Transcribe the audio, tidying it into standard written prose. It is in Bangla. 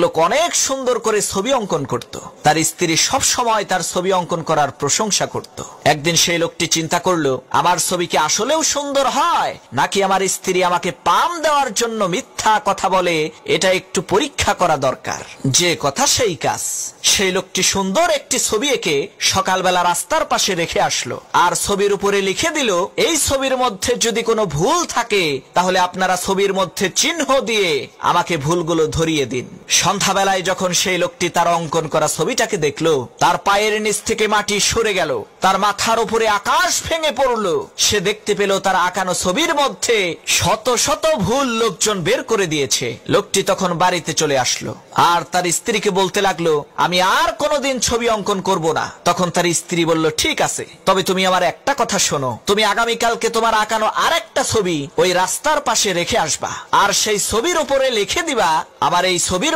লোক অনেক সুন্দর করে ছবি অঙ্কন করত। তার স্ত্রী সব সময় তার ছবি অঙ্কন করার প্রশংসা করত। একদিন সেই লোকটি চিন্তা করলো, আমার ছবি কি আসলেও সুন্দর হয় নাকি আমার স্ত্রী আমাকে পাম দেওয়ার জন্য মিথ্যা কথা বলে, এটা একটু পরীক্ষা করা দরকার। যে কথা সেই কাজ। সেই লোকটি সুন্দর একটি ছবি এঁকে সকালবেলা রাস্তার পাশে রেখে আসলো, আর ছবির উপরে লিখে দিল, এই ছবির মধ্যে যদি কোনো ভুল থাকে তাহলে আপনারা ছবির মধ্যে চিহ্ন দিয়ে আমাকে ভুলগুলো ধরিয়ে দিন। সন্ধ্যাবেলায় যখন সেই লোকটি তার অঙ্কন করা ছবিটাকে দেখলো, তার পায়ের নিচ থেকে মাটি সরে গেল, তার মাথার উপরে আকাশ ভেঙে পড়লো। সে দেখতে পেল তার আঁকানো ছবির মধ্যে শত শত ভুল লোকজন বের করে দিয়েছে। লোকটি তখন বাড়িতে চলে আসলো আর তার স্ত্রীকে বলতে লাগলো, আমি আর কোনোদিন ছবি অঙ্কন করব না। তখন তার স্ত্রী বলল, ঠিক আছে, তবে তুমি আমার একটা কথা শোনো, তুমি আগামীকালকে তোমার আঁকানো আরেকটা ছবি ওই রাস্তার পাশে রেখে আসবা, আর সেই ছবির উপরে লিখে দিবা, আমার এই ছবির